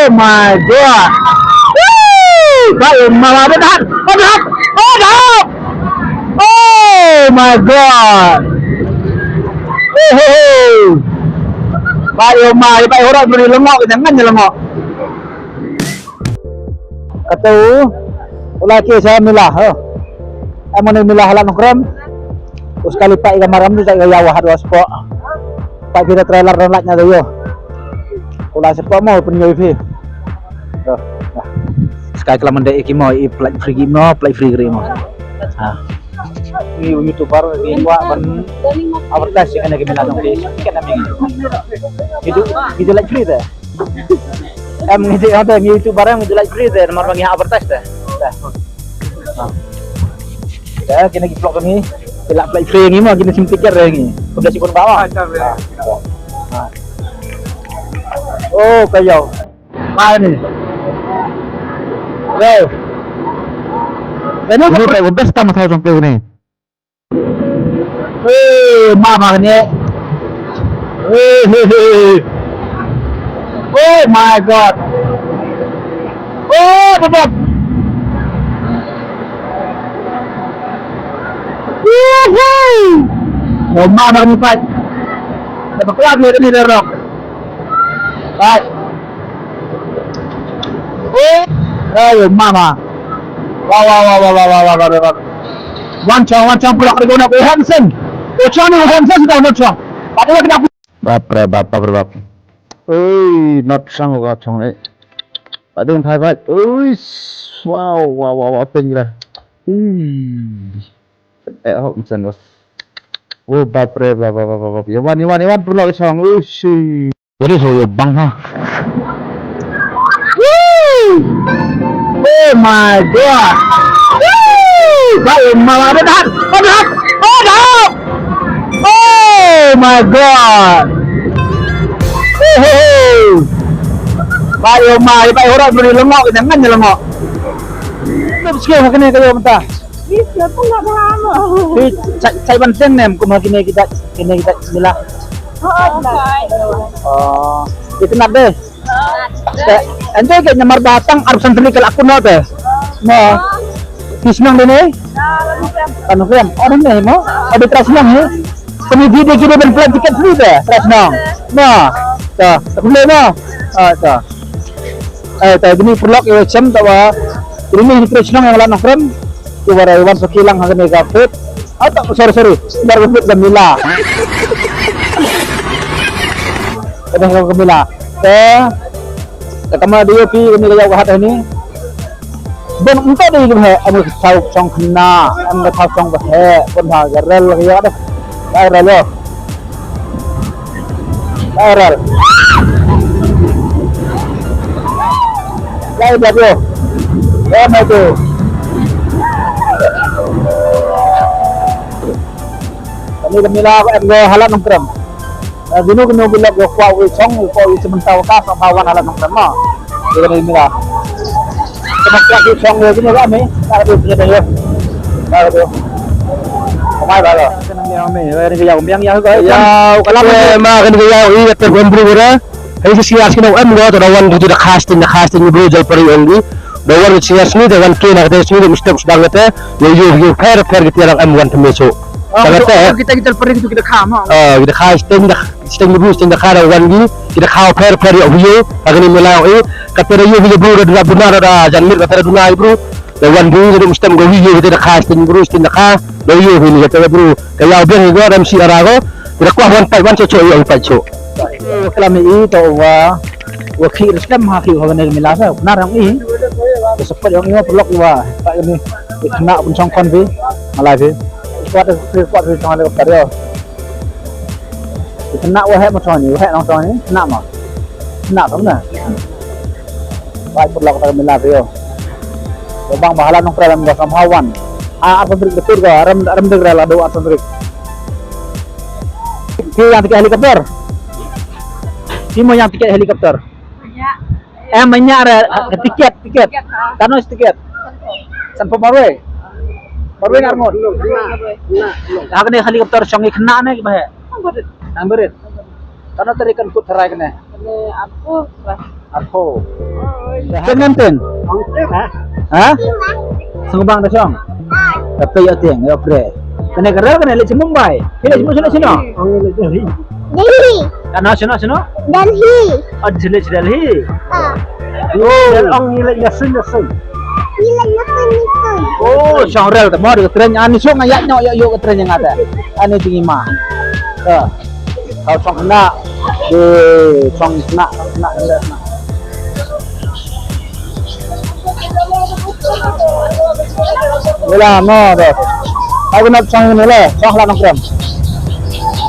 Oh my god. Woo! Baik, malah tahan. Oh, oh my god. Baik, baik orang beri lengok jangan lengok. Kata ulaki saya milah. Emang milah halan krem. Sekali pak ikan maram tu tak gaya wahad waspok. Pak kita trailer ronatnya tu yo. Ulah sepok mau punya wifi. Dah. Sekali kalau mendek iki mau play free mau. Ha. Ini YouTuber ini buat ban advertise kan lagi minat dong kan namanya. Itu like free dah. Ngisi ada YouTuber yang like free dah nomor bagi advertise dah. Dah. Dah kena lagi vlog ni. Bila play free ni mah kena simpikir ni. Sudah sipun bawah. Oh, kayau. Mana ni? Wow. Ini apa best tamat tahu sampai ni. Mama ni. Oh my god. Oh, betul. Oh, mama ni pat. Dapat keluar ni derok. Right. Oh, mama. Wow. One chong pulak ni guna ko Hansen. O chong ni Hansen sudah not chong. Padahal kena bapak. Oi, not chong ko chong ni. Padahal thai pat. Oi, wow, apa ni lah. Hansen was. Oh, bapak. Yawan pulak chong. Uish. Jadi so bang ha. Oh my god. Baik, malah tahan. Oh my god. Baik orang beri lengok jangan lengok. Tapi sekali kena kaya mentah. Bisa pun enggak lama. Saya bansen nem kemana kita bismillah. Oh, itu nak deh. Ente kayak nyamar batang arusan teli kalau aku nak deh. Mau pismang deh nih. Kanu krem. Orang ni mau ada terasnang ni. Kemudian dia kira berplan tiket free deh terasnang. Nah, dah. Tak boleh nah. Dah. Tapi ini perlok ya jam tawa. Ini terasnang yang lain krem. Iwan sekilang akan negatif. Tak sorry. Baru buat gemila. Ada kau gemila. Kama dia pi kami kaya wahat ni. Ben entah dia gimana. Amu tahu cong kena, amu tahu cong bahe, pun dah garel kaya ada. Garel. Lai bago. Mana tu? Kami lah em halat nongkrong. Dulu kena bilang kau cong sebentar kas kawan halat nongkrong mah. Dia ni mila. Kemak cong ni kami. Ada punya dia. Ada. Kamai bala. Kena ni ni kaya umbiang ya ko. Ya, kalau mah kena kaya ini tergembru ora. Hai sias kena em go dawan itu dah khas tin bro jal pari ongi. Dawan sias ni dawan kena ada sini mesti sedang kata. Yo fair kita orang em1 temeso. Kita pergi itu kita kama. Kita khas steng bus steng khara wangi kita khaw fair ya huyo agani melaw kata yo huyo bro da benar da janmir kata dunai bro da wan bro jadi mustam go huyo kita khas steng bro steng kha do yo huyo kata bro kaya ben go ram si arago kita kwa wan cho yo pai cho kelami to wa khir skam ha khir hogan mila sa benar yang ini sepat yang ini pelok wa pak ini kena pun songkon bi malai bi kuat sama ada karya. Kena wahai macam ni kena mah. Kena tu na. Baik berlaku pada mila tu. Bang bahala nong dalam gak hawan. Apa beri betul ke? Ram degra lah doa sendiri. Yang tiket helikopter. Mau yang tiket helikopter. Banyak ada tiket. Kano tiket. Sampai Marway. Marway ngarngon. Aku ni helikopter songi kena ni gimana? Amberit. Karena tadi kan kut terai kena. Aku lah. Apo. Tenenten. Hah? Sungubang dah song. Tapi ya tiang, ya pre. Kena kerja kena leci Mumbai. Kena cuma sini. Delhi. Karena sini. Delhi. Oh, Delhi. Ah. Oh, orang nilai yasin. Nilai apa nih? Oh, syangrel tu. Mari tren ani sok ngayak nyok ya yuk tren yang ada. Ani tinggi mah. Kalau song kena di song kena. Mula no deh. Aku nak song ini lah, song lah nongkrong.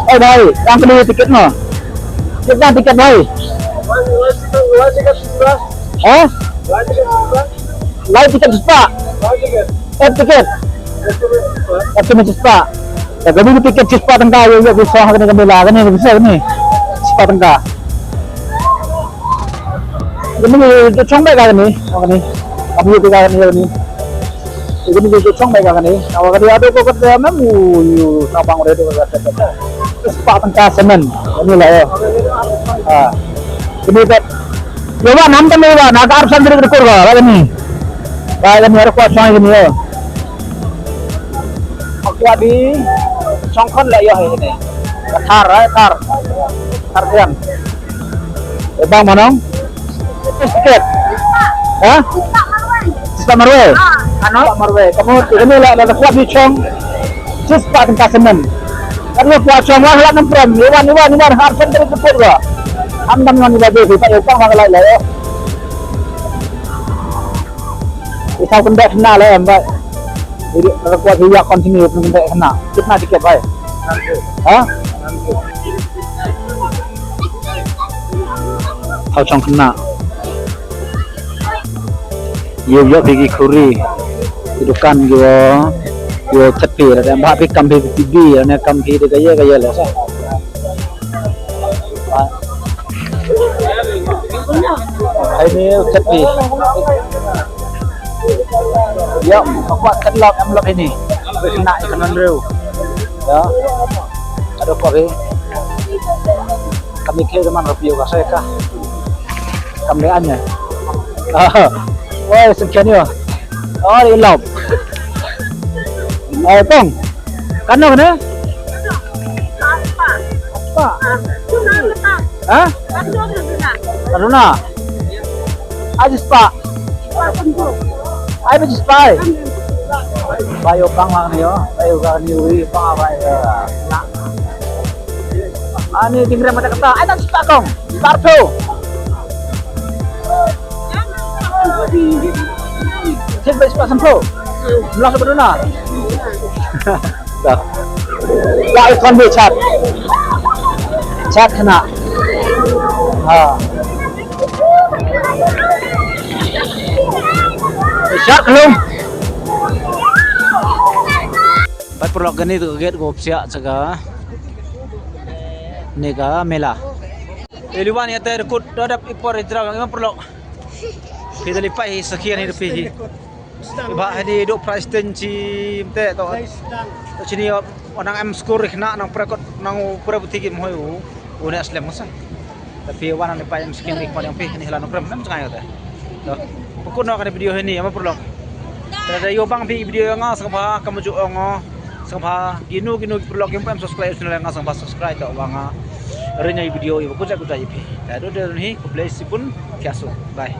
Oh baik, yang beli tiket no. Kita tiket baik. Lain tiket spa. Tiket. Tapi macam spa. Ya, kami tiket spa tengah ya bisa kena kami lah kan bisa ni. Spa tengah. Kami tu cong baik kan ni. Kami tu kan ni. Kami tu cong baik kan ni. Awak dia ada kau kata mana sabang orang tu kata. Spa tengah semen. Kami lah ya. Kami tu. Yawa nam tu yawa. Nak arif sendiri kerja lah ni. Baik ni ada kuat cong ini ya. Aku adi congkon lah ya ini. Tar tiang. Bang manong? Tiket. Hah? Sistem Marwe. Ano? Marwe. Kamu ini lah ada kuat di cong. Cispa tengah semen. Kalau kuat cong lah lah nempel. Iwan harus sendiri kerja lah. Amdam yang dibagi kita utang malah lah ya. Kita kena kenal lah mbak. Jadi kalau kuat dia continue kena kena. Kita tiket baik. Hah? Kau cong kena. Yo pergi kuri. Dukan yo cepi. Ada mbak pergi kampi TV. Ada kampi dia gaya lah. Ini cepi. Ya, aku akan envelope ini. Kena ikan real. Ya. Ada apa ni? Kami kira teman review kasih kah? Kami anya. Wah, sekian ya. Oh, envelope. Tong. Kano kena? Apa? Hah? Karuna. Aja spa. Ai biji spa. Bayo bang lang niyo. Bayo ka niyo pa bay. Ani tinggal mata kata. Ai tak spa kong. Parto. Cek biji spa sampo. Langsung berduna. Dah. Lah ikon be chat. Chat kena. Siap belum? Baik perlu gani tu get gop siap jaga. Nega mela. Eliwan ya ter kut dadap ipor itra ngam perlu. Kita lipai sekian hidup ini. Ba hadi duk price tenci mte to. To sini orang score kena nang prakot nang pura butiki moyu. Una aslam masa. Tapi wana lipai sekian lik yang pi ni halan kram nam jangan ya. Toh. Pukul nak ada video ini apa perlu? Ada yo bang video yang ngas sangpa kamu jo ngo sangpa ginu perlu yang subscribe channel yang sangpa subscribe tak bang renya video ibu kucak ipi. Ada ni ku play sipun kiasu. Bye.